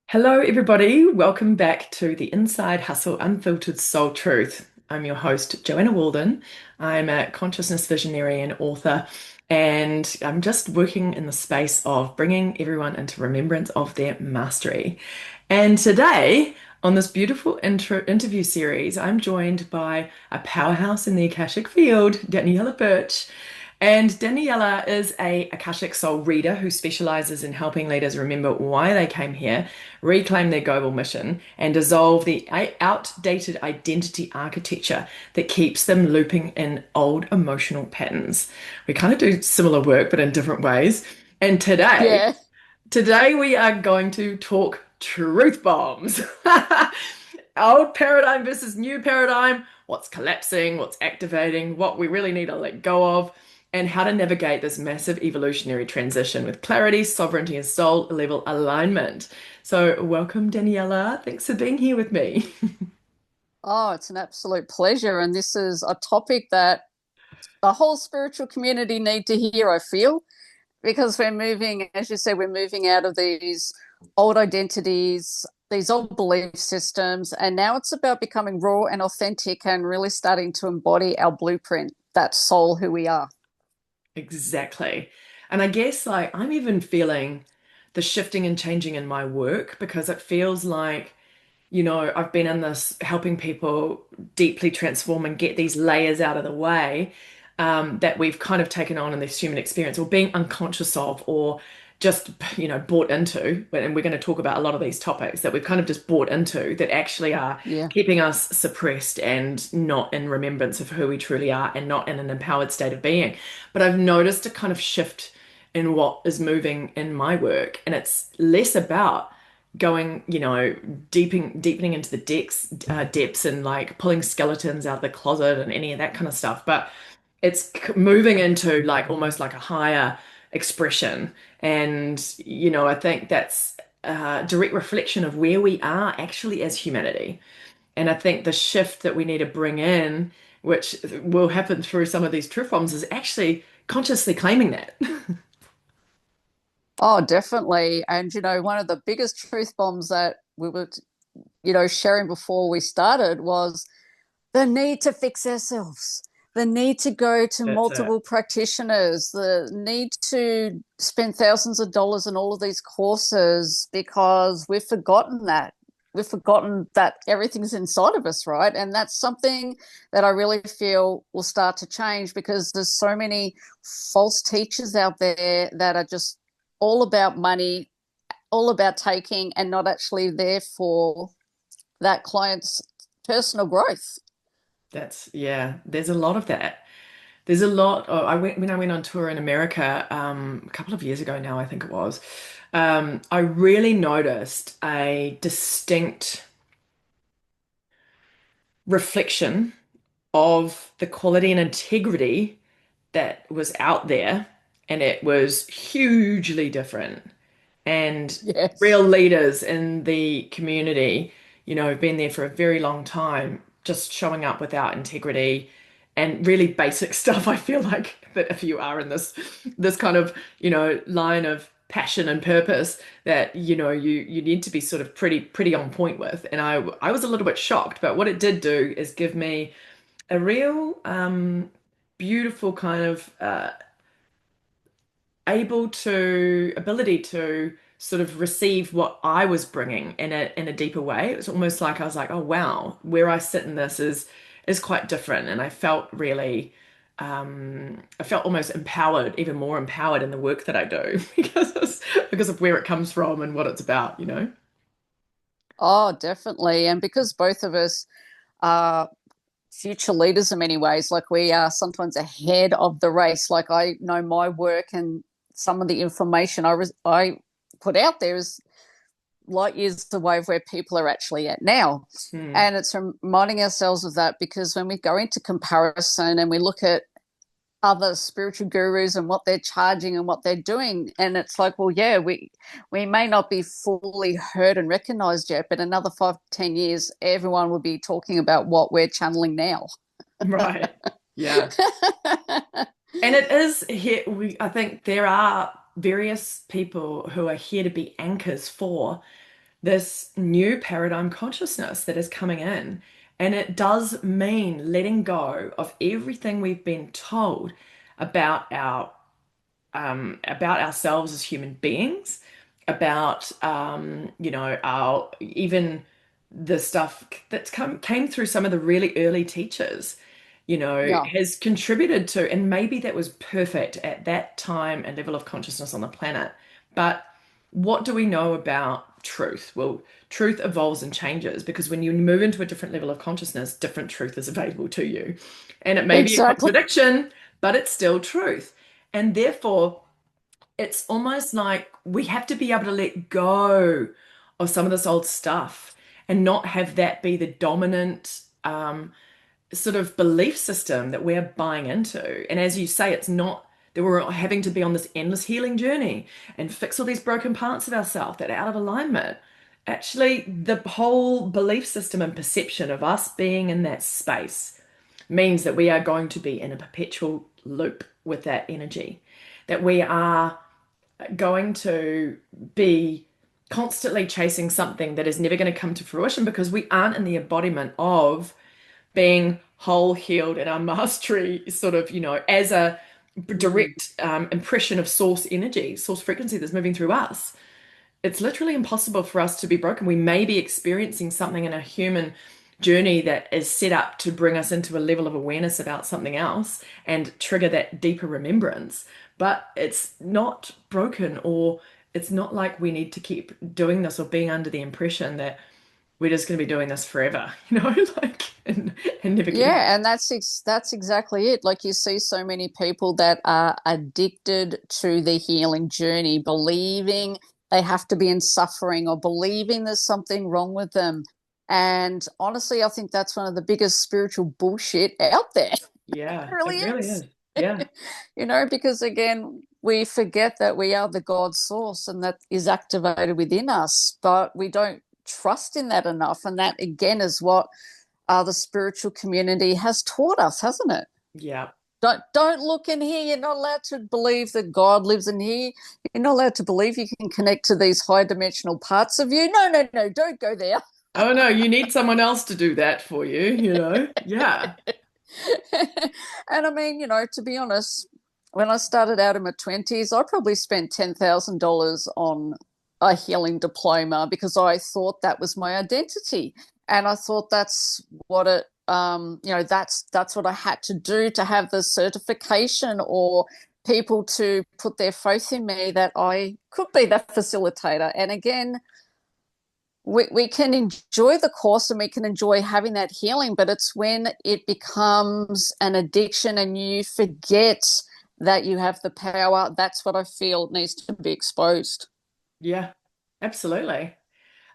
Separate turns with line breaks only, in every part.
Hello, everybody. Welcome back to the Inside Hustle Unfiltered Soul Truth. I'm your host, Joanna Walden. I'm a consciousness visionary and author, and I'm just working in the space of bringing everyone into remembrance of their mastery. And today, on this beautiful interview series, I'm joined by a powerhouse in the Akashic field, Daniela Birch. And Daniela is a Akashic Soul reader who specializes in helping leaders remember why they came here, reclaim their global mission, and dissolve the outdated identity architecture that keeps them looping in old emotional patterns. We kind of do similar work, but in different ways. And
Yeah.
today we are going to talk truth bombs. Old paradigm versus new paradigm, what's collapsing, what's activating, what we really need to let go of, and how to navigate this massive evolutionary transition with clarity, sovereignty, and soul level alignment. So, welcome, Daniela. Thanks for being here with me.
Oh, it's an absolute pleasure. And this is a topic that the whole spiritual community need to hear, I feel, because we're moving, as you said, we're moving out of these old identities, these old belief systems, and now it's about becoming raw and authentic and really starting to embody our blueprint, that soul who we are.
Exactly. And I guess like I'm even feeling the shifting and changing in my work because it feels like, I've been in this helping people deeply transform and get these layers out of the way that we've kind of taken on in this human experience or being unconscious of or just, bought into. And we're going to talk about a lot of these topics that we've kind of just bought into that actually are
Yeah.
keeping us suppressed and not in remembrance of who we truly are and not in an empowered state of being. But I've noticed a kind of shift in what is moving in my work, and it's less about going, deepening into the depths and like pulling skeletons out of the closet and any of that kind of stuff. But it's moving into like almost like a higher expression. And, I think that's a direct reflection of where we are actually as humanity. And I think the shift that we need to bring in, which will happen through some of these truth forms, is actually consciously claiming that.
Oh, definitely. And, one of the biggest truth bombs that we were, sharing before we started was the need to fix ourselves, the need to go to
That's it.
multiple practitioners, the need to spend thousands of dollars on all of these courses because we've forgotten that. We've forgotten that everything's inside of us, right? And that's something that I really feel will start to change because there's so many false teachers out there that are just all about money, all about taking, and not actually there for that client's personal growth.
Yeah, there's a lot of that. There's a lot. Oh, when I went on tour in America a couple of years ago now, I think it was. I really noticed a distinct reflection of the quality and integrity that was out there, and it was hugely different. And real
Yes.
leaders in the community, have been there for a very long time, just showing up without integrity and really basic stuff. I feel like that if you are in this kind of, line of passion and purpose that, you need to be sort of pretty on point with. And I was a little bit shocked, but what it did do is give me a real beautiful kind of ability to sort of receive what I was bringing in a deeper way. It was almost like I was like, oh wow, where I sit in this is quite different, and I felt almost empowered, even more empowered in the work that I do because of where it comes from and what it's about.
Oh, definitely. And because both of us are future leaders in many ways, like we are sometimes ahead of the race. Like I know my work and some of the information I put out there is light years away of where people are actually at now.
Hmm.
And it's reminding ourselves of that because when we go into comparison and we look at other spiritual gurus and what they're charging and what they're doing. And it's like, well, yeah, we may not be fully heard and recognized yet, but another 5 to 10 years, everyone will be talking about what we're channeling now.
Right. Yeah. And it is here, I think there are various people who are here to be anchors for this new paradigm consciousness that is coming in. And it does mean letting go of everything we've been told about our about ourselves as human beings, about our even the stuff that's came through some of the really early teachers,
Yeah,
has contributed to, and maybe that was perfect at that time and level of consciousness on the planet. But what do we know about truth? Well, truth evolves and changes because when you move into a different level of consciousness, different truth is available to you. And it may be a
exactly.
contradiction, but it's still truth. And therefore, it's almost like we have to be able to let go of some of this old stuff and not have that be the dominant sort of belief system that we're buying into. And as you say, it's not that we're having to be on this endless healing journey and fix all these broken parts of ourselves that are out of alignment. Actually, the whole belief system and perception of us being in that space means that we are going to be in a perpetual loop with that energy, that we are going to be constantly chasing something that is never going to come to fruition because we aren't in the embodiment of being whole, healed, and our mastery, sort of, as a
Mm.
direct impression of source energy, source frequency that's moving through us. It's literally impossible for us to be broken. We may be experiencing something in a human journey that is set up to bring us into a level of awareness about something else and trigger that deeper remembrance. But it's not broken, or it's not like we need to keep doing this or being under the impression that we're just going to be doing this forever, like, and never getting.
Yeah, and that's exactly it. Like you see so many people that are addicted to the healing journey, believing they have to be in suffering or believing there's something wrong with them. And honestly, I think that's one of the biggest spiritual bullshit out there. It
Yeah,
really
it really
is.
is. Yeah,
Because again, we forget that we are the God source and that is activated within us, but we don't trust in that enough. And that again is what the spiritual community has taught us, hasn't it?
yeah.
Don't look in here. You're not allowed to believe that God lives in here. You're not allowed to believe you can connect to these high dimensional parts of you. No, no, no, don't go there.
Oh no, you need someone else to do that for you. Yeah.
And I mean, to be honest, when I started out in my 20s, I probably spent $10,000 on a healing diploma because I thought that was my identity. And I thought that's what that's what I had to do to have the certification or people to put their faith in me that I could be that facilitator. And again, we can enjoy the course and we can enjoy having that healing, but it's when it becomes an addiction and you forget that you have the power. That's what I feel needs to be exposed.
Yeah, absolutely.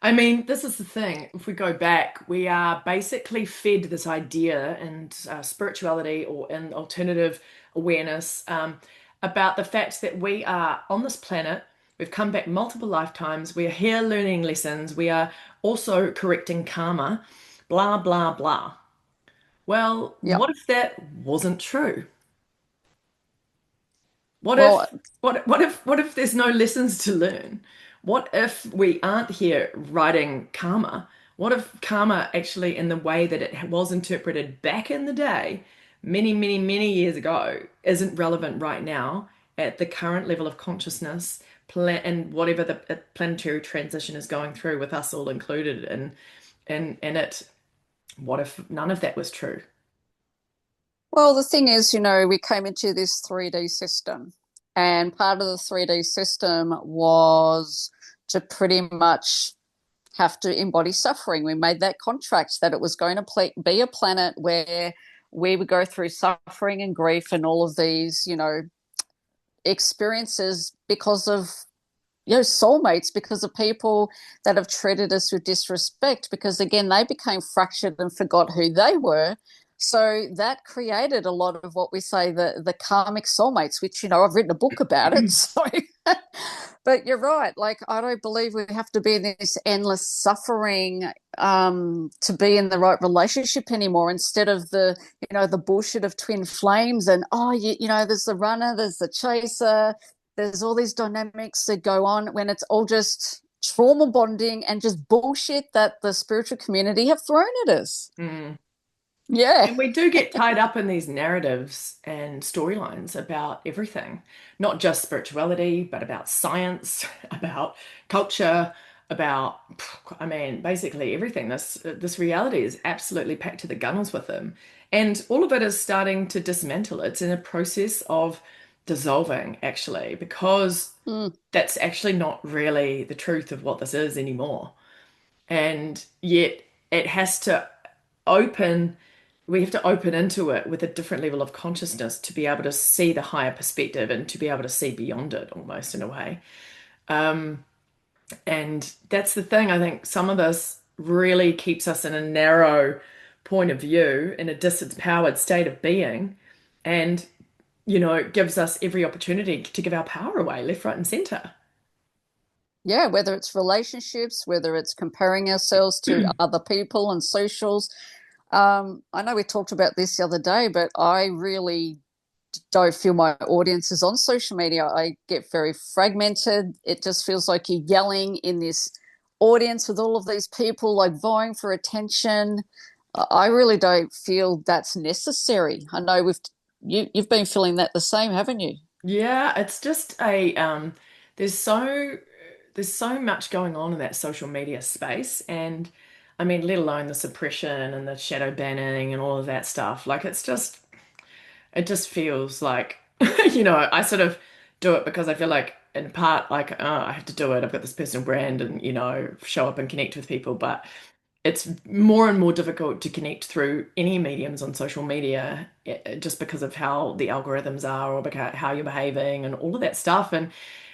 I mean, this is the thing. If we go back, we are basically fed this idea in spirituality or in alternative awareness about the fact that we are on this planet. We've come back multiple lifetimes. We are here learning lessons. We are also correcting karma, blah, blah, blah. Well,
Yeah.
what if that wasn't true? What
Well,
if what if there's no lessons to learn? What if we aren't here writing karma? What if karma actually in the way that it was interpreted back in the day, many, many, many years ago, isn't relevant right now at the current level of consciousness and whatever the planetary transition is going through with us all included in it? What if none of that was true?
the thing is, we came into this 3D system, and part of the 3D system was to pretty much have to embody suffering. We made that contract that it was going to be a planet where we would go through suffering and grief and all of these, experiences because of soulmates, because of people that have treated us with disrespect, because again they became fractured and forgot who they were. So that created a lot of what we say the karmic soulmates, which I've written a book about it. So but you're right, like I don't believe we have to be in this endless suffering to be in the right relationship anymore, instead of the bullshit of twin flames and there's the runner, there's the chaser, there's all these dynamics that go on when it's all just trauma bonding and just bullshit that the spiritual community have thrown at us.
Mm.
Yeah.
And we do get tied up in these narratives and storylines about everything, not just spirituality, but about science, about culture, about, I mean, basically everything. This reality is absolutely packed to the gunnels with them. And all of it is starting to dismantle. It's in a process of dissolving, actually, because
Mm.
that's actually not really the truth of what this is anymore. And yet it has to open, we have to open into it with a different level of consciousness to be able to see the higher perspective and to be able to see beyond it almost in a way. And that's the thing. I think some of this really keeps us in a narrow point of view, in a disempowered state of being, and, it gives us every opportunity to give our power away left, right, and center.
Yeah, whether it's relationships, whether it's comparing ourselves to other people and socials. I know we talked about this the other day, but I really don't feel my audience is on social media. I get very fragmented. It just feels like you're yelling in this audience with all of these people like vying for attention. I really don't feel that's necessary. I know you've been feeling that the same, haven't you?
Yeah, it's just there's so there's so much going on in that social media space, and I mean, let alone the suppression and the shadow banning and all of that stuff. Like it just feels like I sort of do it because I feel like in part like, oh, I have to do it. I've got this personal brand and show up and connect with people, but it's more and more difficult to connect through any mediums on social media, just because of how the algorithms are, or because how you're behaving and all of that stuff. And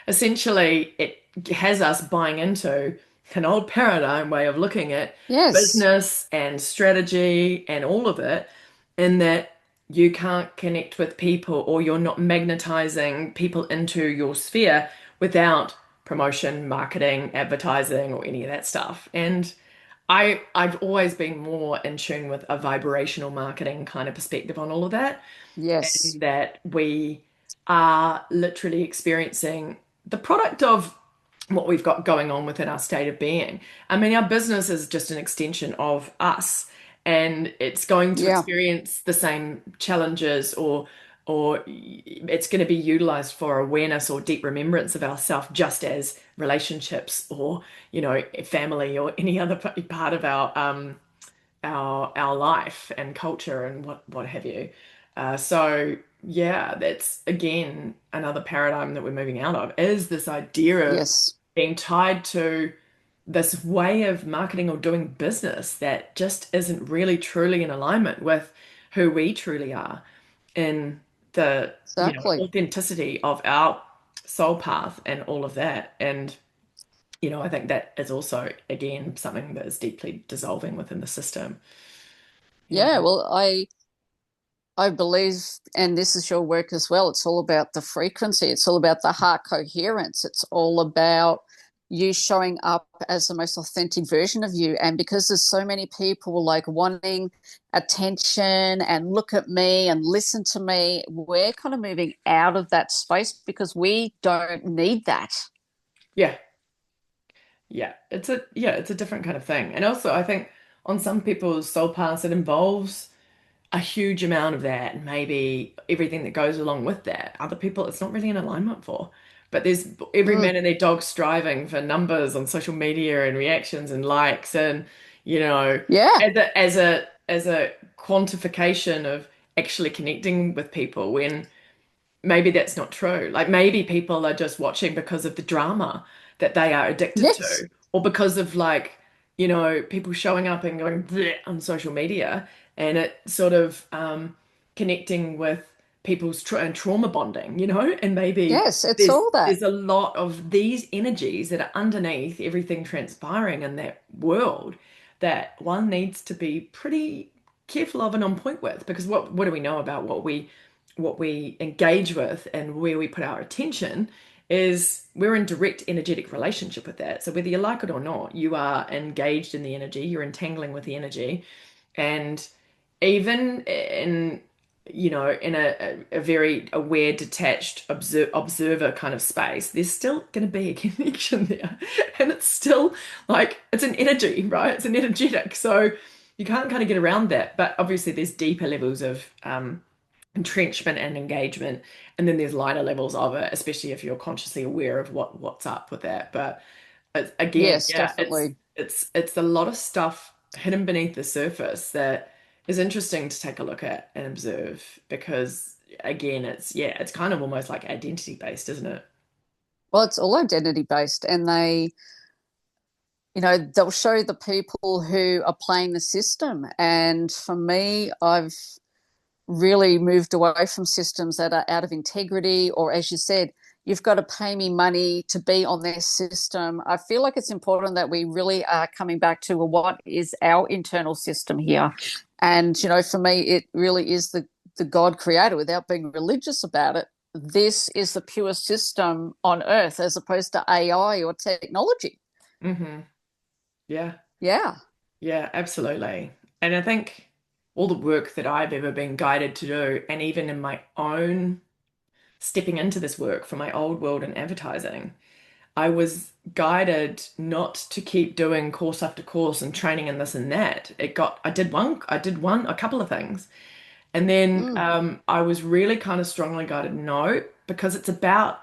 essentially, it has us buying into an old paradigm way of looking at
Yes.
business and strategy and all of it, in that you can't connect with people, or you're not magnetizing people into your sphere without promotion, marketing, advertising, or any of that stuff. And I've always been more in tune with a vibrational marketing kind of perspective on all of that,
Yes.
and that we are literally experiencing the product of what we've got going on within our state of being. I mean, our business is just an extension of us, and it's going to
Yeah.
experience the same challenges, or it's going to be utilized for awareness or deep remembrance of ourself, just as relationships, or family, or any other part of our life and culture and what have you. So yeah, that's again another paradigm that we're moving out of, is this idea of
Yes.
being tied to this way of marketing or doing business that just isn't really truly in alignment with who we truly are, in the
Exactly.
authenticity of our soul path and all of that. And I think that is also again something that is deeply dissolving within the system. Yeah.
Yeah. Well, I believe, and this is your work as well, it's all about the frequency. It's all about the heart coherence. It's all about you showing up as the most authentic version of you. And because there's so many people like wanting attention and look at me and listen to me, we're kind of moving out of that space because we don't need that.
Yeah. Yeah. It's a different kind of thing. And also I think on some people's soul paths it involves a huge amount of that, and maybe everything that goes along with that. Other people, it's not really in alignment for. But there's every
Mm,
man and their dog striving for numbers on social media and reactions and likes, and
yeah.
as a quantification of actually connecting with people, when maybe that's not true. Like maybe people are just watching because of the drama that they are addicted
Yes.
to, or because of, like, people showing up and going "Bleh" on social media, and it sort of connecting with people's and trauma bonding, and maybe
Yes. It's
there's
all that.
there's a lot of these energies that are underneath everything transpiring in that world, that one needs to be pretty careful of and on point with, because what do we know about what we engage with and where we put our attention, is we're in direct energetic relationship with that. So whether you like it or not, you are engaged in the energy, you're entangling with the energy. And even in in a very aware, detached observer kind of space, there's still going to be a connection there. And it's still like, it's an energy, right? It's an energetic. So you can't kind of get around that. But obviously, there's deeper levels of entrenchment and engagement. And then there's lighter levels of it, especially if you're consciously aware of what's up with that. But again,
Yes,
yeah, it's
definitely.
it's it's a lot of stuff hidden beneath the surface that is interesting to take a look at and observe because again, it's kind of almost like identity based, isn't it?
Well, it's all identity based, and they'll show the people who are playing the system. And for me, I've really moved away from systems that are out of integrity, or as you said, you've got to pay me money to be on their system. I feel like it's important that we really are coming back to, well, what is our internal system here? And, for me, it really is the God creator without being religious about it. This is the pure system on earth as opposed to AI or technology.
Hmm. Yeah.
Yeah.
Yeah, absolutely. And I think all the work that I've ever been guided to do, and even in my own stepping into this work for my old world in advertising, I was guided not to keep doing course after course and training and this and that. I did a couple of things. And then
Mm.
I was really kind of strongly guided no, because it's about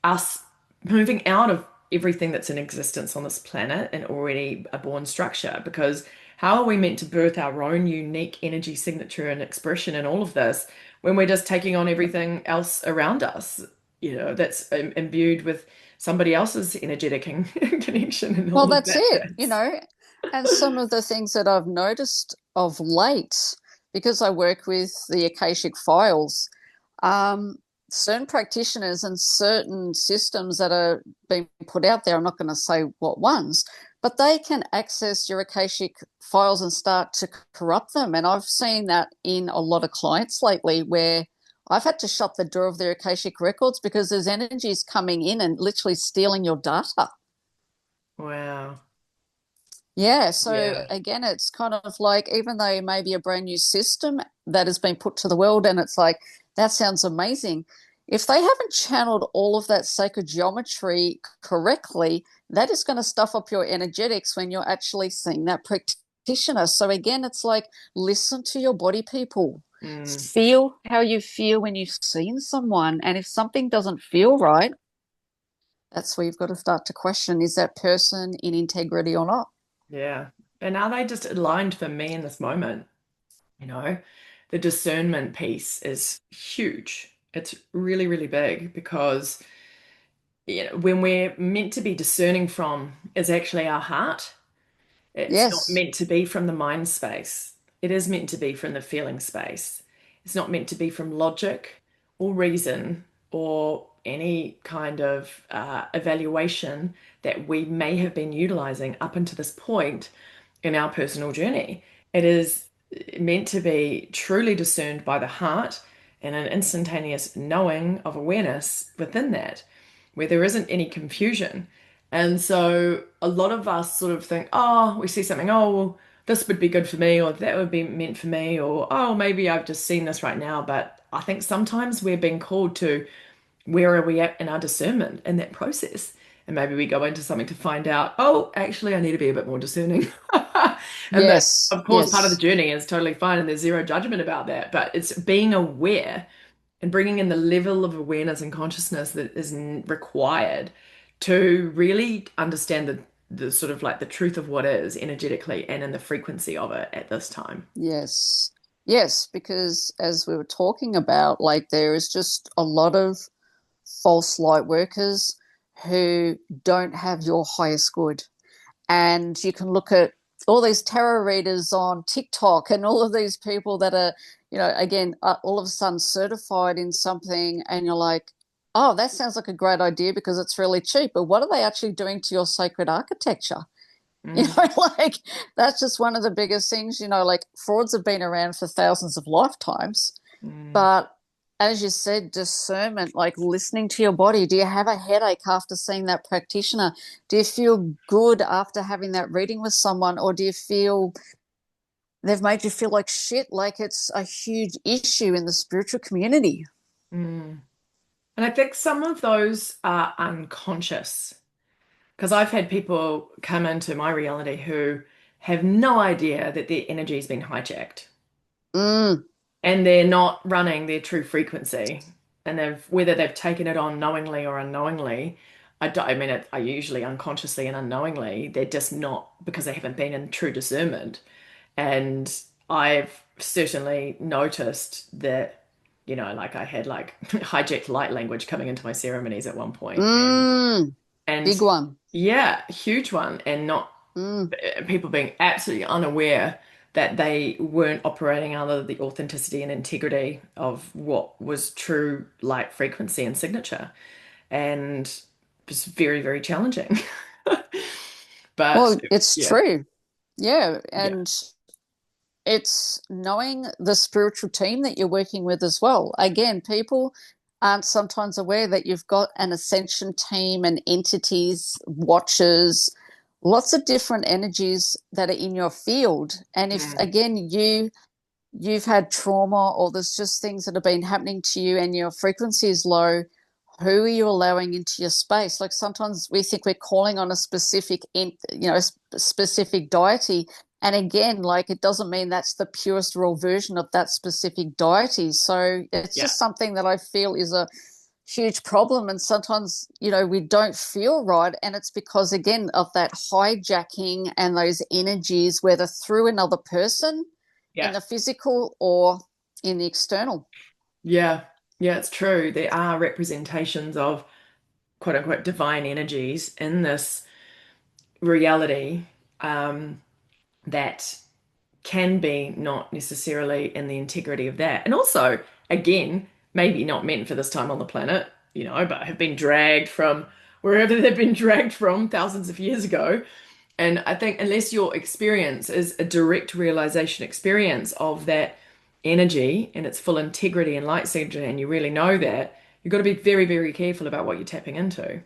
us moving out of everything that's in existence on this planet and already a born structure. Because how are we meant to birth our own unique energy signature and expression and all of this when we're just taking on everything else around us, that's imbued with somebody else's energetic connection and
Well,
all of
that's
that
it,
jazz.
and some of the things that I've noticed of late, because I work with the Akashic files, um, certain practitioners and certain systems that are being put out there, I'm not going to say what ones, but they can access your Akashic files and start to corrupt them. And I've seen that in a lot of clients lately where I've had to shut the door of their Akashic records because there's energies coming in and literally stealing your data.
Wow.
Yeah, so
Yeah.
again, it's kind of like even though it may be a brand new system that has been put to the world, and it's like, that sounds amazing. If they haven't channeled all of that sacred geometry correctly, that is going to stuff up your energetics when you're actually seeing that practitioner. So again, it's like, listen to your body, people.
Mm,
Feel how you feel when you've seen someone. And if something doesn't feel right, that's where you've got to start to question, is that person in integrity or not?
yeah. And are they just aligned for me in this moment? You know, the discernment piece is huge. It's really, really big because, when we're meant to be discerning from is actually our heart. It's not
Yes.
meant to be from the mind space. It is meant to be from the feeling space. It's not meant to be from logic or reason or any kind of evaluation that we may have been utilizing up until this point in our personal journey. It is meant to be truly discerned by the heart and an instantaneous knowing of awareness within that, where there isn't any confusion. And so a lot of us sort of think, oh, we see something, oh, well, this would be good for me, or that would be meant for me, or oh, maybe I've just seen this right now. But I think sometimes we're being called to, where are we at in our discernment in that process? And maybe we go into something to find out, oh, actually, I need to be a bit more discerning. And that,
Yes.
of course, part of the
Yes.
journey is totally fine, and there's zero judgment about that. But it's being aware and bringing in the level of awareness and consciousness that is required to really understand the sort of like the truth of what is energetically and in the frequency of it at this time.
Yes. Yes. Because as we were talking about, like there is just a lot of false light workers who don't have your highest good. And you can look at all these tarot readers on TikTok and all of these people that are, again, all of a sudden certified in something, and you're like, oh, that sounds like a great idea because it's really cheap. But what are they actually doing to your sacred architecture?
Mm,
Like that's just one of the biggest things, like frauds have been around for thousands of lifetimes.
mm,
But as you said, discernment, like listening to your body. Do you have a headache after seeing that practitioner? Do you feel good after having that reading with someone? Or do you feel they've made you feel like shit, like it's a huge issue in the spiritual community.
Mm. And I think some of those are unconscious because I've had people come into my reality who have no idea that their energy has been hijacked
Mm.
and they're not running their true frequency. And whether they've taken it on knowingly or unknowingly, I mean, I usually unconsciously and unknowingly, they're just not because they haven't been in true discernment. And I've certainly noticed that, like I had like hijacked light language coming into my ceremonies at one point,
Mm.
and
Big one.
yeah, huge one, and not
Mm.
people being absolutely unaware that they weren't operating under the authenticity and integrity of what was true light frequency and signature, and it was very, very challenging. But
Well, it's
yeah,
true. Yeah.
yeah,
And it's knowing the spiritual team that you're working with as well. Again, people aren't sometimes aware that you've got an ascension team and entities, watchers, lots of different energies that are in your field. And if
mm,
again you've had trauma or there's just things that have been happening to you and your frequency is low, who are you allowing into your space? Like sometimes we think we're calling on a specific, specific deity. And again, like it doesn't mean that's the purest raw version of that specific deity. So it's
yeah,
just something that I feel is a huge problem. And sometimes, we don't feel right. And it's because, again, of that hijacking and those energies, whether through another person in
yeah,
the physical or in the external.
yeah, yeah. It's true. There are representations of quote unquote divine energies in this reality, um, that can be not necessarily in the integrity of that. And also, again, maybe not meant for this time on the planet, but have been dragged from wherever they've been dragged from thousands of years ago. And I think unless your experience is a direct realization experience of that energy and its full integrity and light signature, and you really know that, you've got to be very, very careful about what you're tapping into.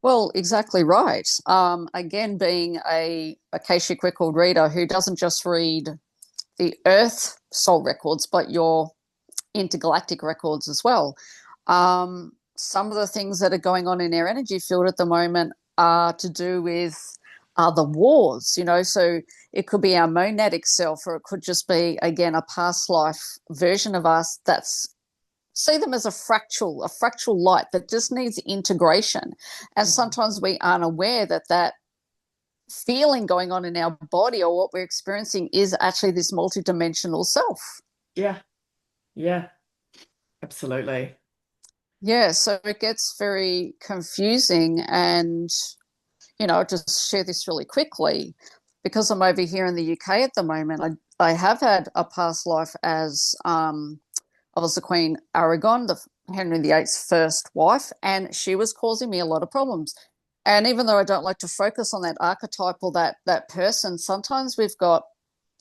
Well, exactly right. Again, being a Akashic record reader who doesn't just read the Earth soul records, but your intergalactic records as well. Some of the things that are going on in our energy field at the moment are to do with the wars, so it could be our monadic self, or it could just be, again, a past life version of us that's see them as a fractal light that just needs integration. And
Mhm.
sometimes we aren't aware that that feeling going on in our body or what we're experiencing is actually this multidimensional self.
Yeah, yeah, absolutely.
Yeah, so it gets very confusing. And, I'll just share this really quickly. Because I'm over here in the UK at the moment, I have had a past life as I was the Queen Aragon, the Henry VIII's first wife, and she was causing me a lot of problems. And even though I don't like to focus on that archetype or that person, sometimes we've got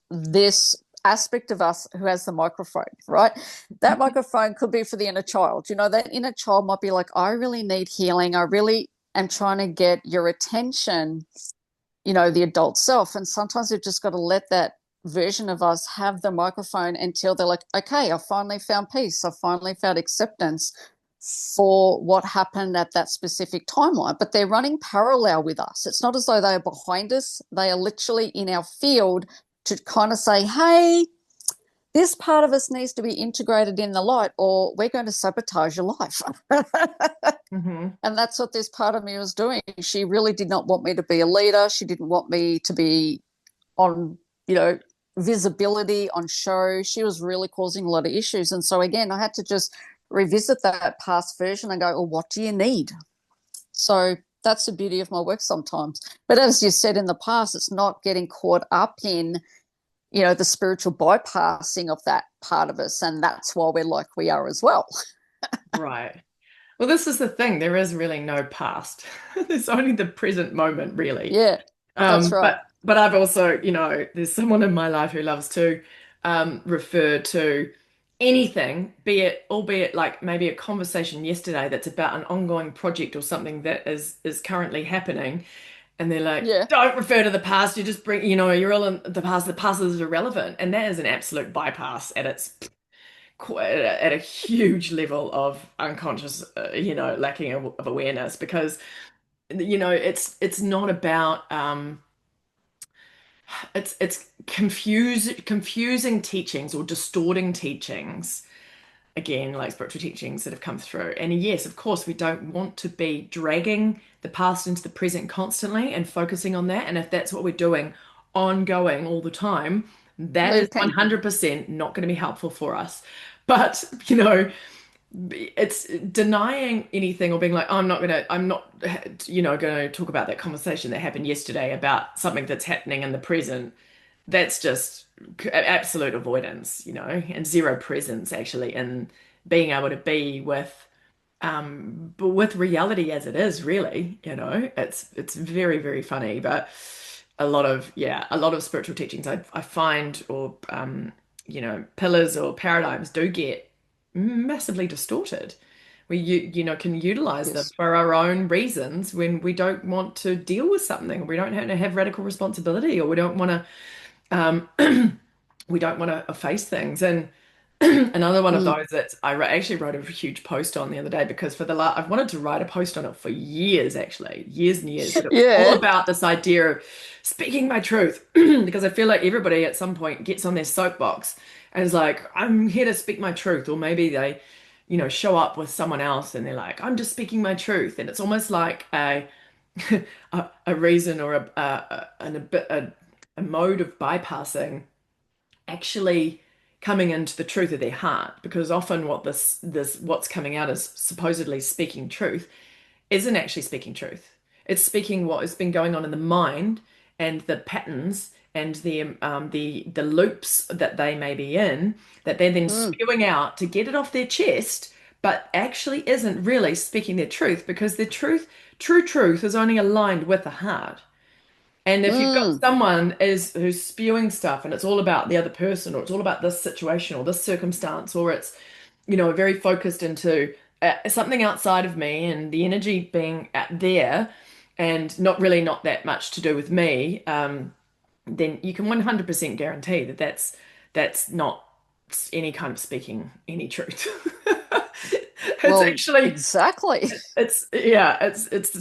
this aspect of us who has the microphone, right? That microphone could be for the inner child. That inner child might be like, I really need healing. I really am trying to get your attention, the adult self. And sometimes we've just got to let that version of us have the microphone until they're like, okay, I finally found peace. I finally found acceptance for what happened at that specific timeline. But they're running parallel with us. It's not as though they are behind us, they are literally in our field to kind of say, hey, this part of us needs to be integrated in the light, or we're going to sabotage your life.
Hmm.
And that's what this part of me was doing. She really did not want me to be a leader. She didn't want me to be on, you know, visibility on show. She was really causing a lot of issues. And so, again, I had to just revisit that past version and go, well, what do you need? So that's the beauty of my work sometimes. But as you said in the past, it's not getting caught up in, the spiritual bypassing of that part of us. And that's why we're like we are as well.
Right. Well, this is the thing. There is really no past. There's only the present moment, really.
Yeah, that's right.
But I've also, there's someone in my life who loves to refer to anything, albeit like maybe a conversation yesterday that's about an ongoing project or something that is currently happening. And they're like,
Yeah.
don't refer to the past. You just bring, you're all in the past. The past is irrelevant. And that is an absolute bypass at at a huge level of unconscious, lacking of awareness because, it's not about, it's confusing teachings or distorting teachings again, like spiritual teachings that have come through. And yes, of course, we don't want to be dragging the past into the present constantly and focusing on that. And if that's what we're doing ongoing all the time, that is
Looping.
100% not going to be helpful for us. But, it's denying anything or being like, oh, I'm not, going to talk about that conversation that happened yesterday about something that's happening in the present. That's just absolute avoidance, and zero presence actually in being able to be but with reality as it is, really, it's very, very funny. But a lot of spiritual teachings I find or pillars or paradigms do get massively distorted. We can utilize them
Yes.
for our own reasons when we don't want to deal with something, or we don't have radical responsibility, or um, we don't want to face things. And another one of
Mm.
those that actually wrote a huge post on the other day because I've wanted to write a post on it for years, actually, years and years. But it was all
Yeah.
about this idea of speaking my truth because I feel like everybody at some point gets on their soapbox and is like, I'm here to speak my truth. Or maybe they, show up with someone else and they're like, I'm just speaking my truth. And it's almost like a reason or a mode of bypassing actually coming into the truth of their heart, because often what this what's coming out as supposedly speaking truth isn't actually speaking truth. It's speaking what has been going on in the mind and the patterns and the loops that they may be in, that they're then
Mm.
spewing out to get it off their chest, but actually isn't really speaking their truth, because their true truth is only aligned with the heart. And if you've got
Mm.
someone is who's spewing stuff and it's all about the other person, or it's all about this situation or this circumstance, or it's, very focused into something outside of me and the energy being at there and not that much to do with me, then you can 100% guarantee that that's not any kind of speaking any truth. It's
Well,
actually
exactly.
it's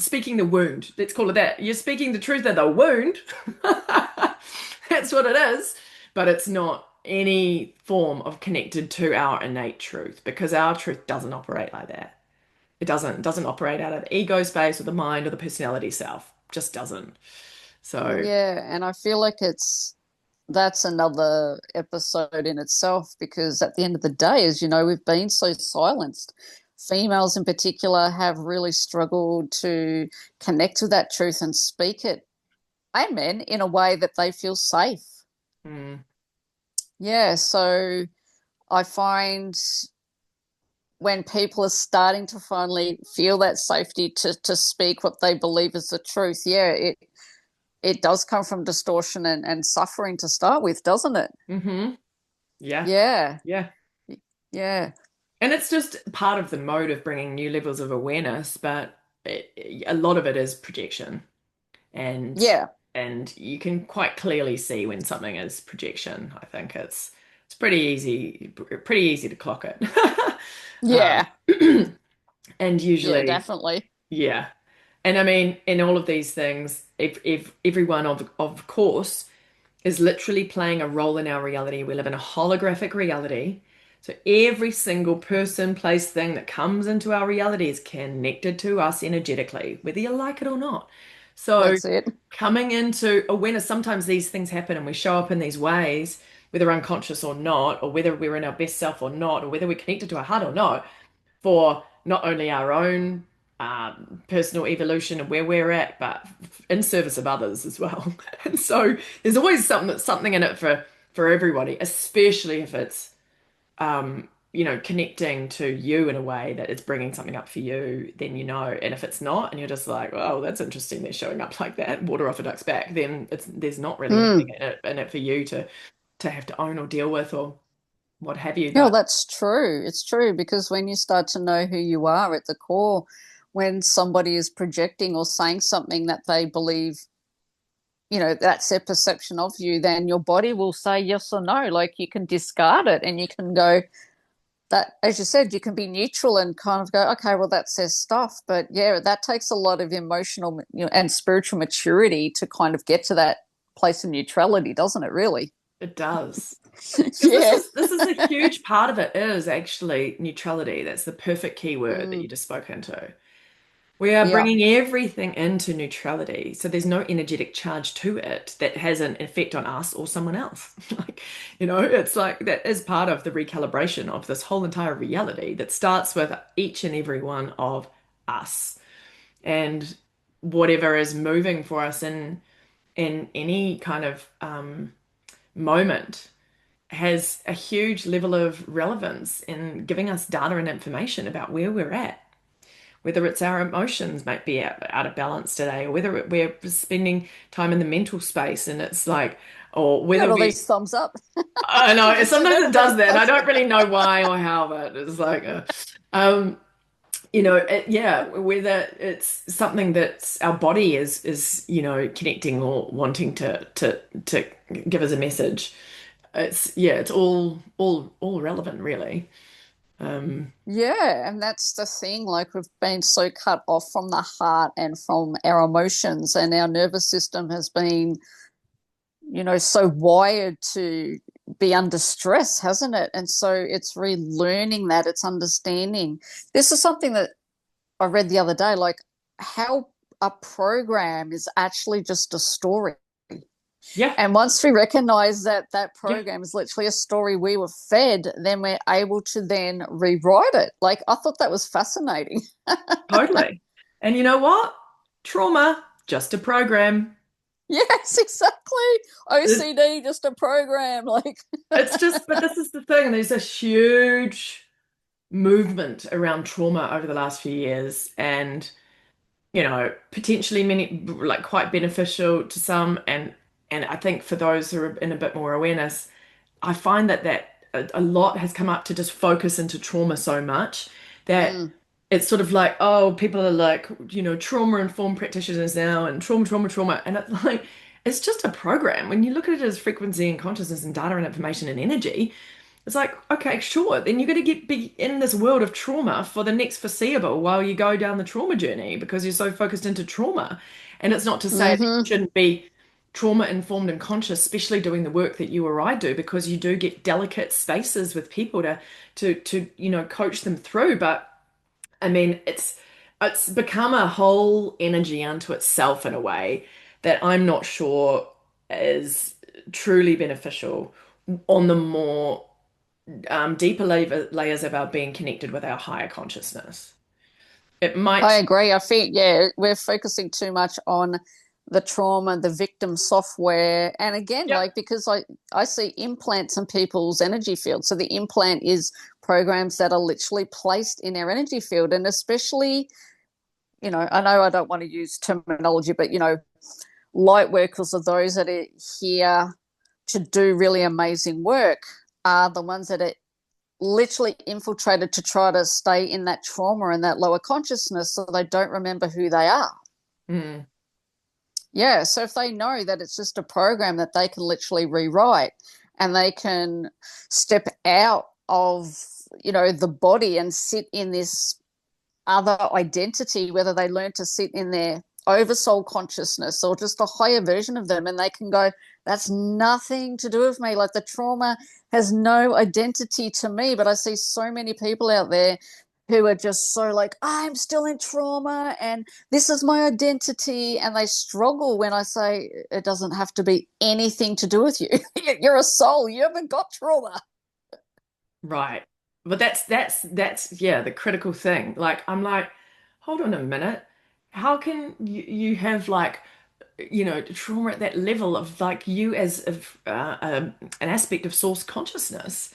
speaking the wound. Let's call it that. You're speaking the truth of the wound. That's what it is. But it's not any form of connected to our innate truth, because our truth doesn't operate like that. It doesn't operate out of the ego space or the mind or the personality self. Just doesn't. So,
Yeah, and I feel like that's another episode in itself because at the end of the day, as you know, we've been so silenced. Females in particular have really struggled to connect with that truth and speak it, and men, in a way that they feel safe.
mm,
Yeah, so I find when people are starting to finally feel that safety to speak what they believe is the truth, yeah, it does come from distortion and suffering to start with, doesn't it?
hmm yeah,
Yeah,
yeah.
yeah,
And it's just part of the mode of bringing new levels of awareness, but a lot of it is projection. and
yeah,
and you can quite clearly see when something is projection. I think it's pretty easy to clock it.
yeah,
And
yeah,
usually,
definitely.
yeah. And I mean, in all of these things, if everyone of course is literally playing a role in our reality. We live in a holographic reality. So every single person, place, thing that comes into our reality is connected to us energetically, whether you like it or not. So
That's it.
coming into awareness, sometimes these things happen and we show up in these ways, whether unconscious or not, or whether we're in our best self or not, or whether we're connected to our heart or not, for not only our own personal evolution and where we're at, but in service of others as well. And so there's always something in it for everybody, especially if it's connecting to you in a way that it's bringing something up for you, then you know. And if it's not, and you're just like, oh, that's interesting, they're showing up like that, water off a duck's back, then there's not really anything
Mm.
in it for you to have to own or deal with or what have you.
Yeah, well,
But
that's true. It's true because when you start to know who you are at the core, when somebody is projecting or saying something that they believe, that's their perception of you, then your body will say yes or no. Like you can discard it and you can go, that, as you said, you can be neutral and kind of go, okay, well, that says stuff. But yeah, that takes a lot of emotional, and spiritual maturity to kind of get to that place of neutrality, doesn't it, really?
It does. Because this
Yeah.
is this is a huge part of it is actually neutrality. That's the perfect key word that
Mm,
you just spoke into. We are
yeah.
bringing everything into neutrality. So there's no energetic charge to it that has an effect on us or someone else. Like, it's like that is part of the recalibration of this whole entire reality that starts with each and every one of us. And whatever is moving for us in any kind of moment has a huge level of relevance in giving us data and information about where we're at, whether it's our emotions might be out of balance today, or whether we're spending time in the mental space and it's like, or
You got
whether
all
we,
these thumbs up.
I know,
Did you see
sometimes
that
it
on my
does that, and I
post?
don't really know why or how, but it's like, um, yeah, whether it's something that's our body is connecting or wanting to give us a message. It's all relevant, really. Um,
Yeah, and that's the thing. Like we've been so cut off from the heart and from our emotions, and our nervous system has been, so wired to be under stress, hasn't it? And so it's relearning that, it's understanding. This is something that I read the other day, like how a program is actually just a story.
yeah,
And once we recognize that that
yeah,
program is literally a story we were fed, then we're able to then rewrite it. Like I thought that was fascinating.
totally. And you know what? Trauma, just a program.
Yes, exactly.
It-
OCD, just a program. Like,
It's just, but this is the thing. There's a huge movement around trauma over the last few years, and potentially many like quite beneficial to some, and I think for those who are in a bit more awareness, I find that a lot has come up to just focus into trauma so much that
mm,
it's sort of like, oh, people are like, trauma informed practitioners now and trauma, trauma, trauma. And it's like, it's just a program. When you look at it as frequency and consciousness and data and information and energy, it's like, okay, sure. Then you're going to be in this world of trauma for the next foreseeable while you go down the trauma journey because you're so focused into trauma. And it's not to say that you
mm-hmm,
shouldn't be trauma informed and conscious, especially doing the work that you or I do, because you do get delicate spaces with people to coach them through. But I mean, it's become a whole energy unto itself in a way that I'm not sure is truly beneficial on the more deeper layers of our being connected with our higher consciousness. It
I
might,
agree. I think, yeah, we're focusing too much on the trauma, the victim software. And again,
yep,
like because I see implants in people's energy field. So the implant is programs that are literally placed in our energy field. And especially, I know I don't want to use terminology, but light workers are those that are here to do really amazing work, are the ones that are literally infiltrated to try to stay in that trauma and that lower consciousness so they don't remember who they are.
mm,
Yeah. So if they know that it's just a program that they can literally rewrite and they can step out of, the body and sit in this other identity, whether they learn to sit in their oversoul consciousness or just a higher version of them, and they can go, that's nothing to do with me. Like the trauma has no identity to me. But I see so many people out there who are just so like, I'm still in trauma and this is my identity. And they struggle when I say it doesn't have to be anything to do with you. You're a soul. You haven't got trauma.
right. But that's yeah, the critical thing. Like I'm like, hold on a minute. How can you have like trauma at that level of like you as of an aspect of source consciousness.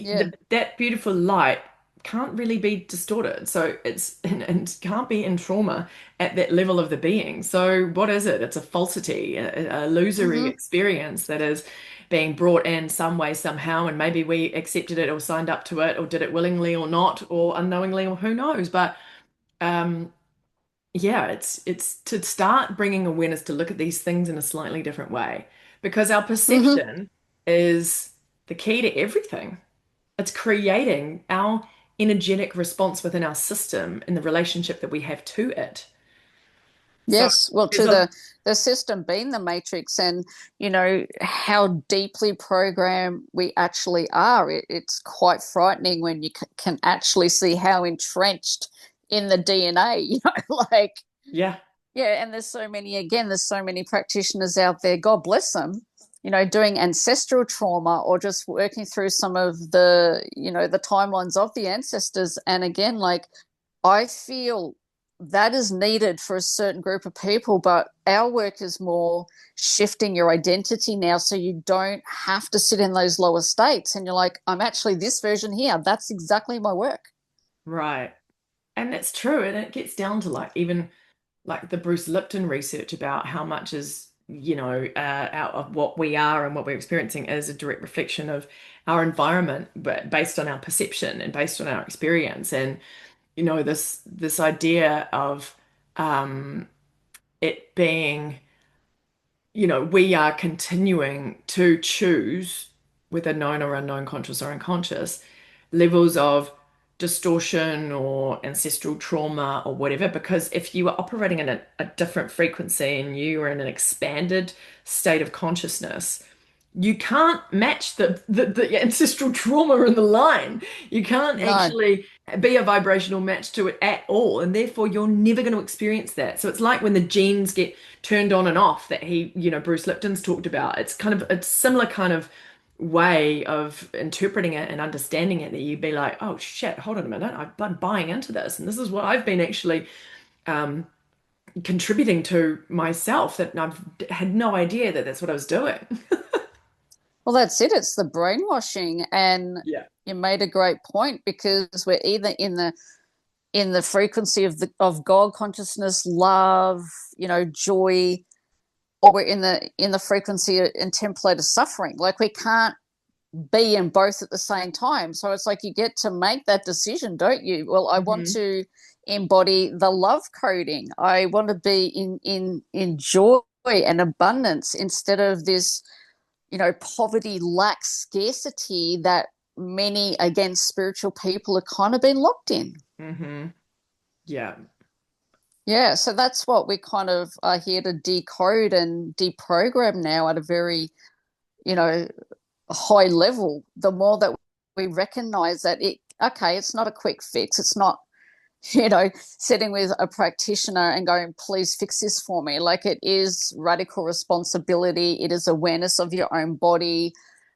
Yeah.
That beautiful light can't really be distorted. So it's and can't be in trauma at that level of the being. So what is it? It's a falsity, a illusory
Mm-hmm.
experience that is being brought in some way, somehow, and maybe we accepted it or signed up to it or did it willingly or not, or unknowingly, or who knows. But um yeah, it's to start bringing awareness to look at these things in a slightly different way because our
Hmm.
perception is the key to everything. It's creating our energetic response within our system in the relationship that we have to it. So
Yes, well,
there's
to
a
the system being the matrix, and how deeply programmed we actually are. It's quite frightening when you can actually see how entrenched in the DNA. Like,
yeah.
yeah, and there's so many practitioners out there, God bless them, doing ancestral trauma or just working through some of the timelines of the ancestors. And again, like, I feel that is needed for a certain group of people, but our work is more shifting your identity now so you don't have to sit in those lower states. And you're like, I'm actually this version here. That's exactly my work.
Right. And it's true. And it gets down to like even like the Bruce Lipton research about how much is, out of what we are and what we're experiencing is a direct reflection of our environment, but based on our perception and based on our experience. And, this idea of um it being we are continuing to choose, whether known or unknown, conscious or unconscious, levels of distortion or ancestral trauma or whatever. Because if you are operating in a different frequency and you are in an expanded state of consciousness, you can't match the ancestral trauma in the line. You can't
No,
actually be a vibrational match to it at all, and therefore you're never going to experience that. So it's like when the genes get turned on and off that Bruce Lipton's talked about. It's kind of a similar kind of way of interpreting it and understanding it that you'd be like, oh shit, hold on a minute, I've been buying into this, and this is what I've been actually um, contributing to myself that I've had no idea that that's what I was doing.
well, that's it. It's the brainwashing. And
Yeah.
you made a great point, because we're either in the frequency of God consciousness, love, joy, or we're in the frequency and template of suffering. Like, we can't be in both at the same time. So it's like you get to make that decision, don't you? Well, I want
Hmm.
to embody the love coding. I want to be in joy and abundance, instead of this, poverty, lack, scarcity that many, again, spiritual people have kind of been locked in.
Hmm. Yeah.
Yeah, so that's what we kind of are here to decode and deprogram now at a very, you know, high level. The more that we recognize that okay, it's not a quick fix. It's not, sitting with a practitioner and going, please fix this for me. Like, it is radical responsibility. It is awareness of your own body.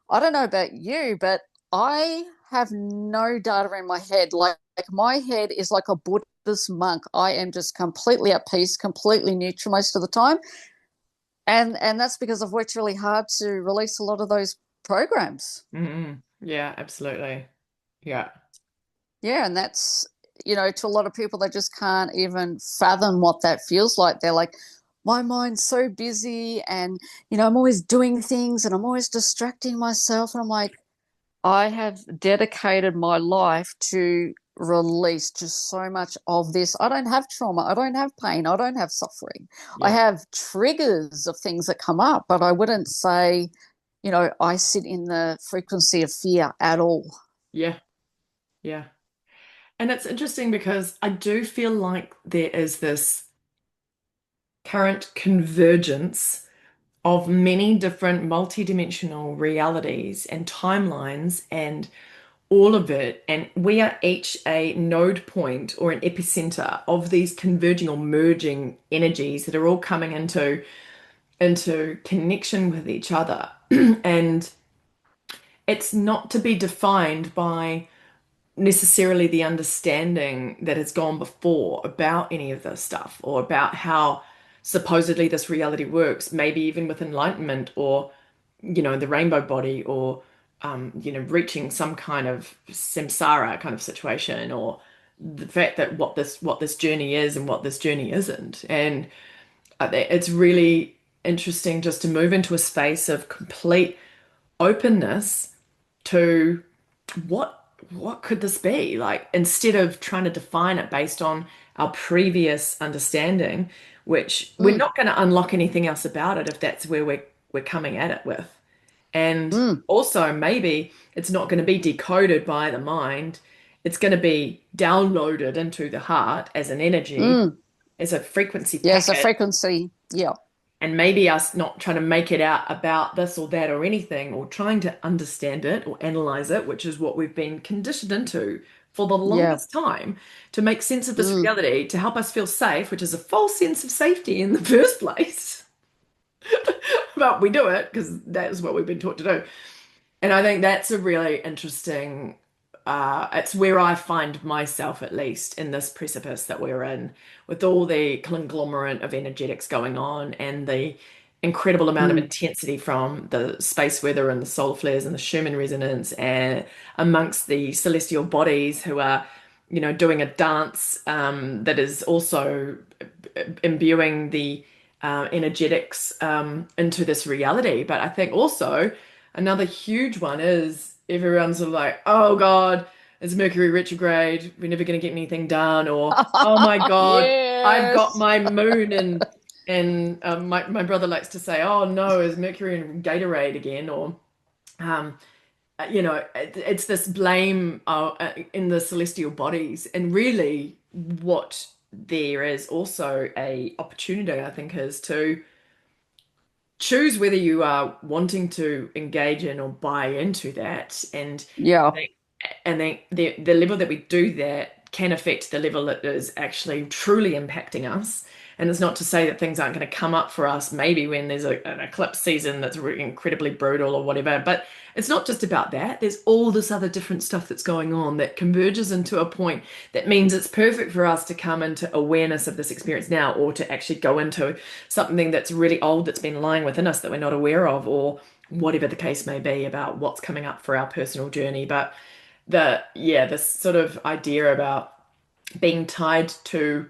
I don't know about you, but I have no data in my head. Like my head is like a Buddhist monk. I am just completely at peace, completely neutral most of the time. And that's because I've worked really hard to release a lot of those programs.
Hmm. Yeah, absolutely. Yeah.
Yeah, and that's, to a lot of people, they just can't even fathom what that feels like. They're like, my mind's so busy, and, I'm always doing things and I'm always distracting myself. And I'm like, I have dedicated my life to release just so much of this. I don't have trauma. I don't have pain. I don't have suffering. I
Yeah.
have triggers of things that come up, but I wouldn't say, I sit in the frequency of fear at all.
Yeah. Yeah. And it's interesting because I do feel like there is this current convergence of many different multidimensional realities and timelines and all of it. And we are each a node point or an epicenter of these converging or merging energies that are all coming into connection with each other. And it's not to be defined by necessarily the understanding that has gone before about any of this stuff or about how supposedly this reality works, maybe even with enlightenment or, the rainbow body or, reaching some kind of samsara kind of situation or the fact that what this journey is and what this journey isn't. And it's really interesting just to move into a space of complete openness to what what could this be? Like, instead of trying to define it based on our previous understanding, which we're
Mm,
not going to unlock anything else about it if that's where we're coming at it with. And
mm,
also, maybe it's not going to be decoded by the mind. It's going to be downloaded into the heart as an energy,
mm.
as a frequency
Yes, a
packet.
frequency. Yeah,
And maybe us not trying to make it out about this or that or anything, or trying to understand it or analyze it, which is what we've been conditioned into for the
yeah.
longest time, to make sense of this
Mm.
reality, to help us feel safe, which is a false sense of safety in the first place. But we do it because that is what we've been taught to do. And I think that's a really interesting, it's where I find myself, at least, in this precipice that we're in, with all the conglomerate of energetics going on and the incredible amount of
Mm.
intensity from the space weather and the solar flares and the Schumann resonance, and amongst the celestial bodies who are, doing a dance that is also imbuing the energetics into this reality. But I think also another huge one is everyone's sort of like, oh God, it's Mercury retrograde. We're never going to get anything done. Or, oh my God, I've got
Yes.
my moon in. And my brother likes to say, oh no, is Mercury in Gatorade again? Or, um, it's this blame in the celestial bodies. And really, what there is also a opportunity, I think, is to choose whether you are wanting to engage in or buy into that. And
Yeah,
they, the level that we do that can affect the level that is actually truly impacting us. And it's not to say that things aren't going to come up for us, maybe when there's an eclipse season that's really incredibly brutal or whatever. But it's not just about that. There's all this other different stuff that's going on that converges into a point that means it's perfect for us to come into awareness of this experience now, or to actually go into something that's really old that's been lying within us that we're not aware of, or whatever the case may be about what's coming up for our personal journey. But this sort of idea about being tied to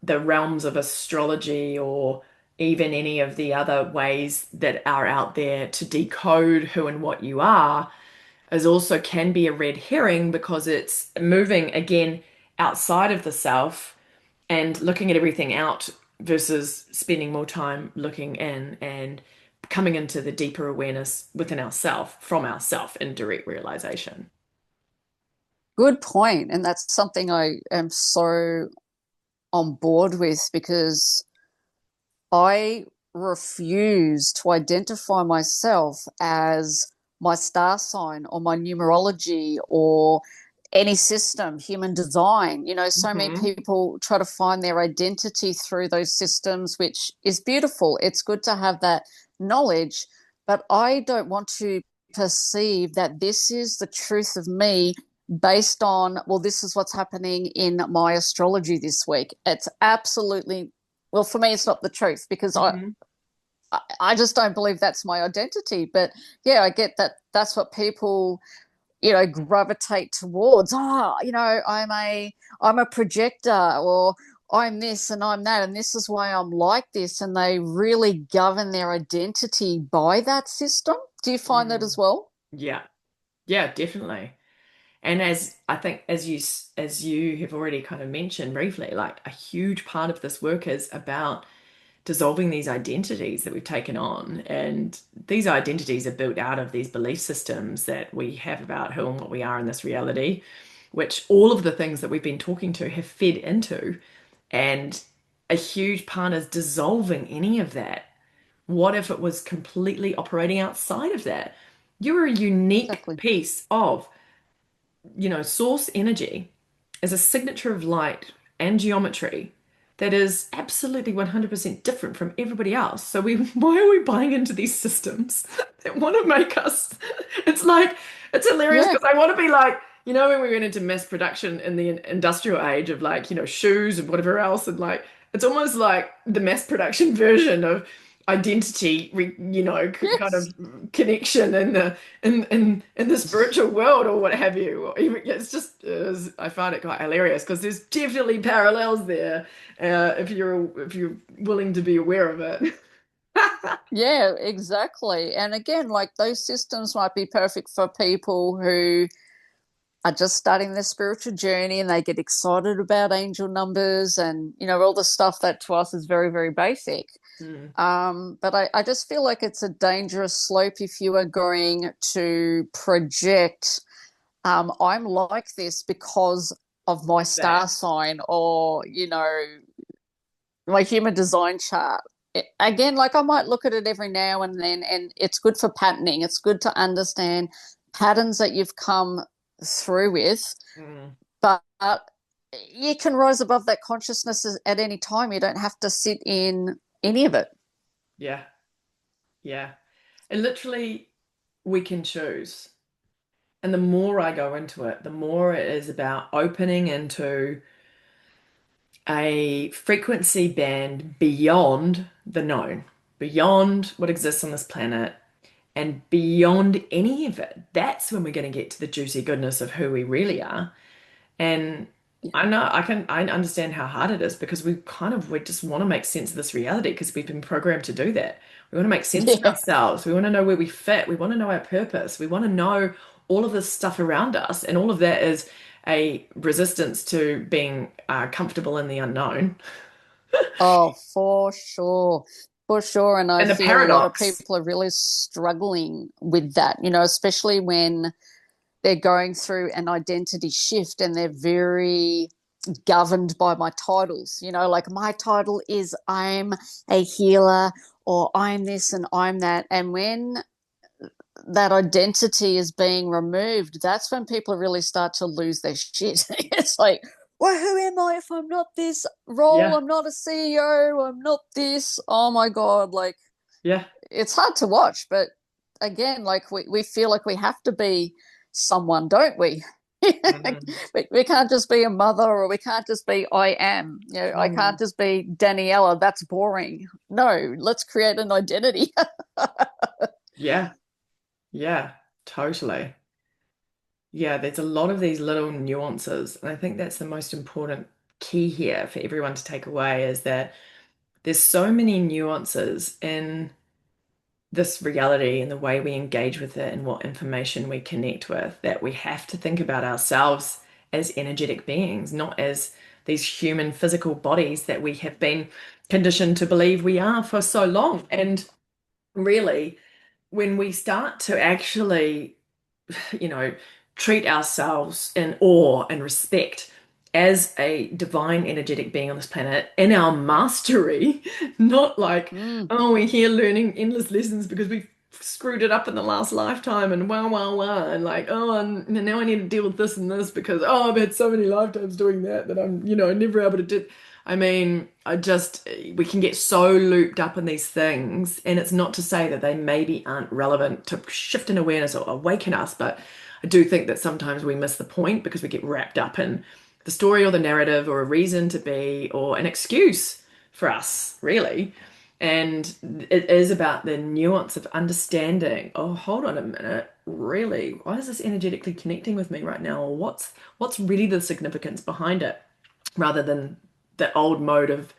the realms of astrology, or even any of the other ways that are out there to decode who and what you are, is also can be a red herring, because it's moving again outside of the self and looking at everything out versus spending more time looking in and coming into the deeper awareness within ourself, from ourself, in direct realization.
good point. And that's something I am so on board with because I refuse to identify myself as my star sign or my numerology or any system, human design. You know, so many
Hmm.
people try to find their identity through those systems, which is beautiful. It's good to have that knowledge, but I don't want to perceive that this is the truth of me based on, well, this is what's happening in my astrology this week. It's absolutely, well, for me, it's not the truth because
Hmm.
I just don't believe that's my identity. But yeah, I get that that's what people, gravitate towards. Oh, I'm a projector, or I'm this and I'm that, and this is why I'm like this. And they really govern their identity by that system. Do you find that
Mm.
as well?
Yeah, yeah, definitely. And as I think, as you have already kind of mentioned briefly, like a huge part of this work is about dissolving these identities that we've taken on. And these identities are built out of these belief systems that we have about who and what we are in this reality, which all of the things that we've been talking to have fed into. And a huge part is dissolving any of that. What if it was completely operating outside of that? You're a unique
Exactly.
piece of, source energy is a signature of light and geometry that is absolutely 100% different from everybody else. So why are we buying into these systems that want to make us? It's like, it's hilarious
Yeah.
because I want to be like, when we went into mass production in the industrial age of, like, shoes and whatever else, and like, it's almost like the mass production version of identity, kind
Yes.
of connection in the spiritual world, or what have you. Or even, yeah, I find it quite hilarious because there's definitely parallels there, if you're willing to be aware of it.
Yeah, exactly. And again, like those systems might be perfect for people who are just starting their spiritual journey and they get excited about angel numbers and, all the stuff that to us is very, very basic.
Mm.
But I just feel like it's a dangerous slope if you are going to project, I'm like this because of my star
That.
sign or, my human design chart. Again, like I might look at it every now and then, and it's good for patterning. It's good to understand patterns that you've come through with,
Mm.
but you can rise above that consciousness at any time. You don't have to sit in any of it.
Yeah. Yeah. And literally, we can choose. And the more I go into it, the more it is about opening into a frequency band beyond the known, beyond what exists on this planet, and beyond any of it. That's when we're going to get to the juicy goodness of who we really are. And
Yeah.
I know I understand how hard it is because we just want to make sense of this reality because we've been programmed to do that. We want to make sense of
Yeah.
ourselves. We want to know where we fit. We want to know our purpose. We want to know all of this stuff around us. And all of that is a resistance to being comfortable in the unknown.
Oh, for sure. For sure. And I
And the
feel a lot of
paradox.
people are really struggling with that, especially when they're going through an identity shift and they're very governed by my titles. Like my title is I'm a healer or I'm this and I'm that. And when that identity is being removed, that's when people really start to lose their shit. It's like, well, who am I if I'm not this role?
Yeah.
I'm not a CEO. I'm not this. Oh my God. Like,
Yeah.
it's hard to watch, but again, like we feel like we have to be someone, don't we?
Mm.
We can't just be a mother or we can't just be I am. I
Mm.
can't just be Daniela. That's boring. No, let's create an identity.
Yeah. Yeah. Totally. Yeah, there's a lot of these little nuances. And I think that's the most important key here for everyone to take away is that there's so many nuances in this reality and the way we engage with it and what information we connect with that we have to think about ourselves as energetic beings, not as these human physical bodies that we have been conditioned to believe we are for so long. And really, when we start to actually you know, treat ourselves in awe and respect as a divine energetic being on this planet in our mastery, not like,
Mm.
oh, we're here learning endless lessons because we screwed it up in the last lifetime and wow, wow, wow, and like, oh, and now I need to deal with this and this because, oh, I've had so many lifetimes doing that that I'm, never able to do. I mean, we can get so looped up in these things, and it's not to say that they maybe aren't relevant to shift in awareness or awaken us, but I do think that sometimes we miss the point because we get wrapped up in the story or the narrative or a reason to be or an excuse for us, really. And it is about the nuance of understanding, oh, hold on a minute, really, why is this energetically connecting with me right now? Or what's really the significance behind it, rather than the old mode of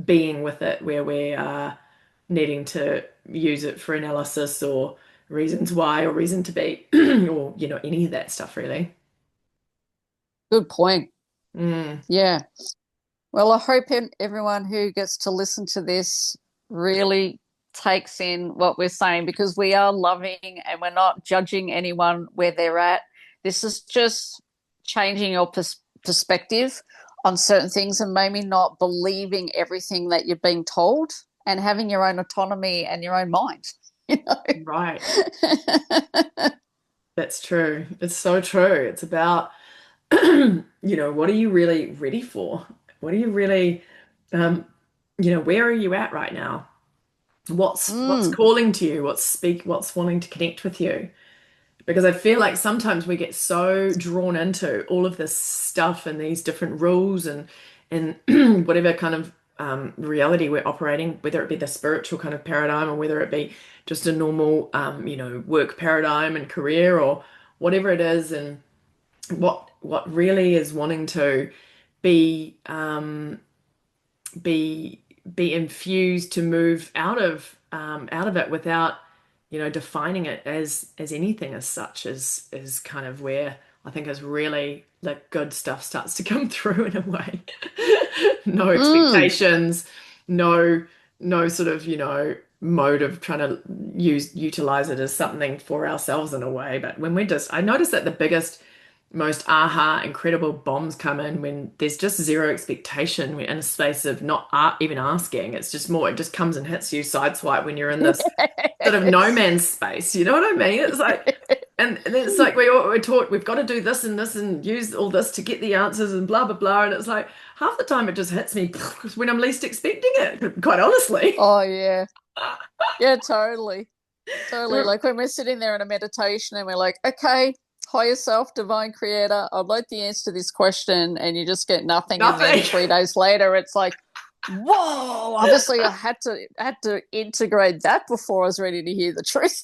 being with it where we are needing to use it for analysis or reasons why or reason to be or any of that stuff really.
Good point.
Mm.
Yeah. Well, I hope everyone who gets to listen to this really takes in what we're saying because we are loving and we're not judging anyone where they're at. This is just changing your perspective on certain things and maybe not believing everything that you're being told and having your own autonomy and your own mind. You
Right.
know?
That's true. It's so true. It's about what are you really ready for? What are you really um where are you at right now? What's
Mm,
calling to you? What's wanting to connect with you? Because I feel like sometimes we get so drawn into all of this stuff and these different rules and whatever kind of reality we're operating, whether it be the spiritual kind of paradigm or whether it be just a normal work paradigm and career or whatever it is, and what really is wanting to be be infused to move out of it without defining it as anything as such is kind of where I think is really the good stuff starts to come through in a way. No
Mm.
expectations, no sort of, mode of trying to utilize it as something for ourselves in a way. But when we're just, I notice that the biggest, most aha, incredible bombs come in when there's just zero expectation in a space of not even asking. It's just more, it just comes and hits you sideswipe when you're in this sort of no man's space. You know what I mean? It's like, and it's like we're taught we've got to do this and use all this to get the answers and blah blah blah. And it's like half the time it just hits me when I'm least expecting it, quite honestly.
Oh yeah. Yeah, totally. Totally. Like when we're sitting there in a meditation and we're like, okay, higher self, divine creator, I'd like the answer to this question, and you just get nothing. And then
Nothing.
3 days later, it's like, whoa, obviously I had to integrate that before I was ready to hear the truth.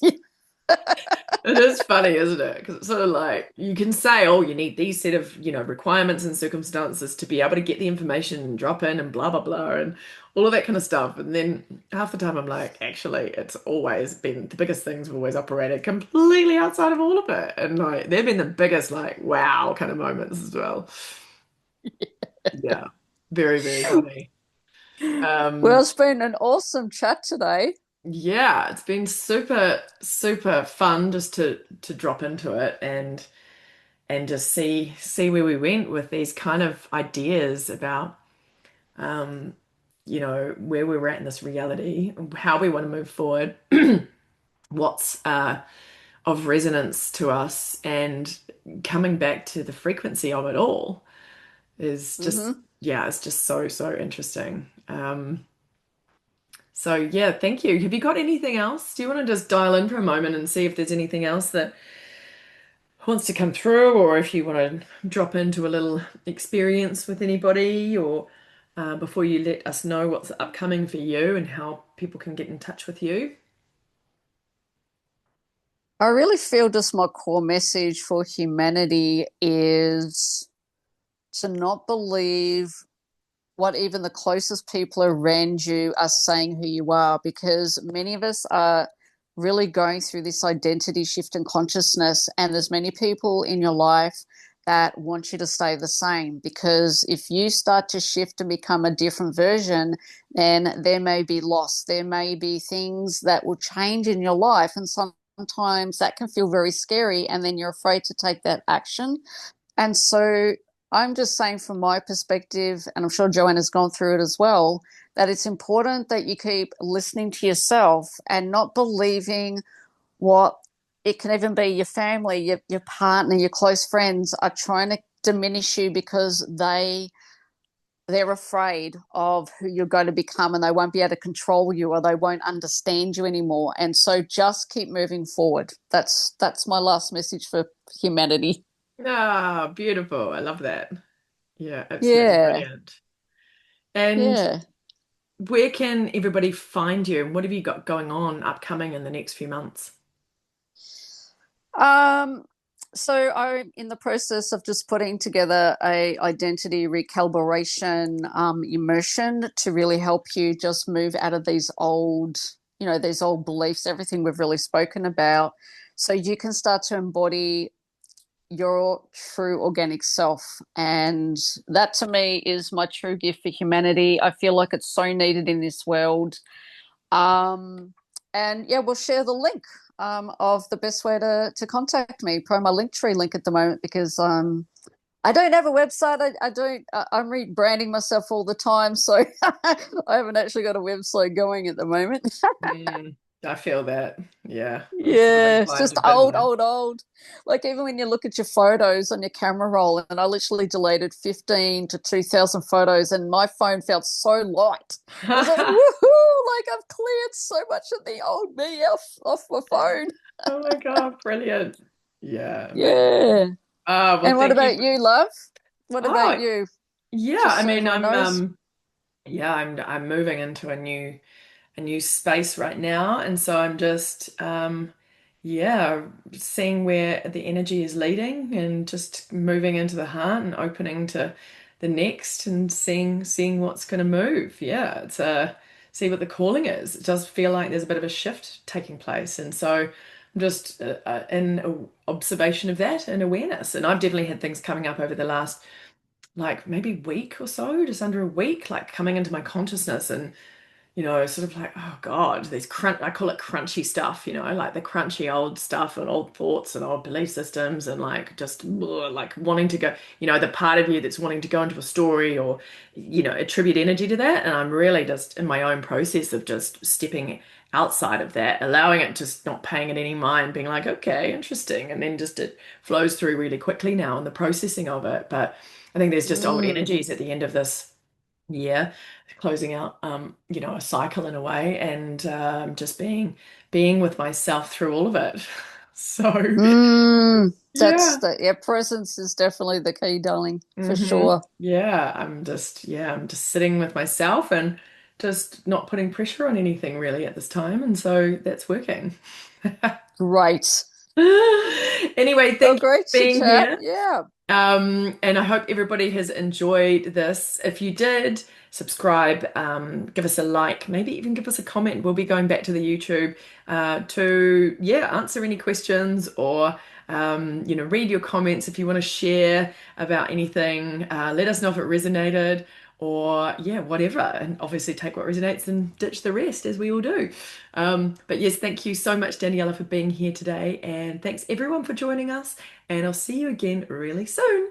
It is funny, isn't it? Because it's sort of like you can say, oh, you need these set of, requirements and circumstances to be able to get the information and drop in and blah, blah, blah, and all of that kind of stuff. And then half the time I'm like, actually, it's always been the biggest things have always operated completely outside of all of it. And like, they've been the biggest, like, wow kind of moments as well. Yeah. Very, very funny.
Well,
Um,
it's been an awesome chat today.
yeah, it's been super, super fun just to drop into it and just see where we went with these kind of ideas about um, where we're at in this reality, how we want to move forward, what's of resonance to us, and coming back to the frequency of it all is just,
Hmm.
yeah, it's just so, so interesting. So yeah, thank you. Have you got anything else? Do you want to just dial in for a moment and see if there's anything else that wants to come through, or if you want to drop into a little experience with anybody, or before you let us know what's upcoming for you and how people can get in touch with you.
I really feel just my core message for humanity is to not believe what even the closest people around you are saying who you are, because many of us are really going through this identity shift in consciousness, and there's many people in your life that want you to stay the same, because if you start to shift and become a different version, then there may be loss, there may be things that will change in your life, and sometimes that can feel very scary, and then you're afraid to take that action. And so I'm just saying, from my perspective, and I'm sure Joanna's gone through it as well, that it's important that you keep listening to yourself and not believing what it can even be your family, your partner, your close friends are trying to diminish you because they're afraid of who you're going to become, and they won't be able to control you, or they won't understand you anymore. And so just keep moving forward. That's my last message for humanity.
Ah, beautiful. I love that. Yeah, absolutely
Yeah.
brilliant. And
Yeah.
where can everybody find you, and what have you got going on upcoming in the next few months?
Um, so I'm in the process of just putting together a identity recalibration immersion to really help you just move out of these old beliefs, everything we've really spoken about, so you can start to embody your true organic self. And that to me is my true gift for humanity. I feel like it's so needed in this world. And yeah, we'll share the link of the best way to contact me. Pro my Linktree link at the moment, because I don't have a website. I don't. I'm rebranding myself all the time, so I haven't actually got a website going at the moment.
Mm, I feel that. Yeah, I'm sort of
Yeah, it's
inclined
just
to bit
old,
like.
old, old. Like even when you look at your photos on your camera roll, and I literally deleted 15 to 2,000 photos, and my phone felt so light. I was like, woohoo! Like I've cleared so much of the old me off my phone.
Oh my God, brilliant. Yeah, amazing.
Yeah.
Well,
And what
thank you.
about you, love? What about
Oh,
you?
yeah,
Just
I
so
mean,
everyone knows.
I'm moving into a new space right now, and so I'm just yeah, seeing where the energy is leading and just moving into the heart and opening to the next and seeing what's going to move. Yeah, see what the calling is. It does feel like there's a bit of a shift taking place, and so just in observation of that and awareness. And I've definitely had things coming up over the last like maybe week or so, just under a week, like coming into my consciousness and sort of like, oh God, these I call it crunchy stuff, like the crunchy old stuff and old thoughts and old belief systems and like just like wanting to go, the part of you that's wanting to go into a story or, attribute energy to that. And I'm really just in my own process of just stepping outside of that, allowing it, just not paying it any mind, being like, okay, interesting. And then just it flows through really quickly now and the processing of it. But I think there's just old
Mm.
energies at the end of this year, closing out a cycle in a way, and just being with myself through all of it. So
That's
yeah.
yeah, presence is definitely the key, darling, for sure.
Yeah, I'm just sitting with myself and just not putting pressure on anything really at this time, and so that's working.
Great.
Anyway,
Well,
thank you
great
for
to
being
chat.
here.
Yeah.
And I hope everybody has enjoyed this. If you did, subscribe, give us a like, maybe even give us a comment. We'll be going back to the YouTube to, yeah, answer any questions or, read your comments if you want to share about anything. Let us know if it resonated or, yeah, whatever. And obviously take what resonates and ditch the rest, as we all do. But yes, thank you so much, Daniela, for being here today. And thanks everyone for joining us. And I'll see you again really soon.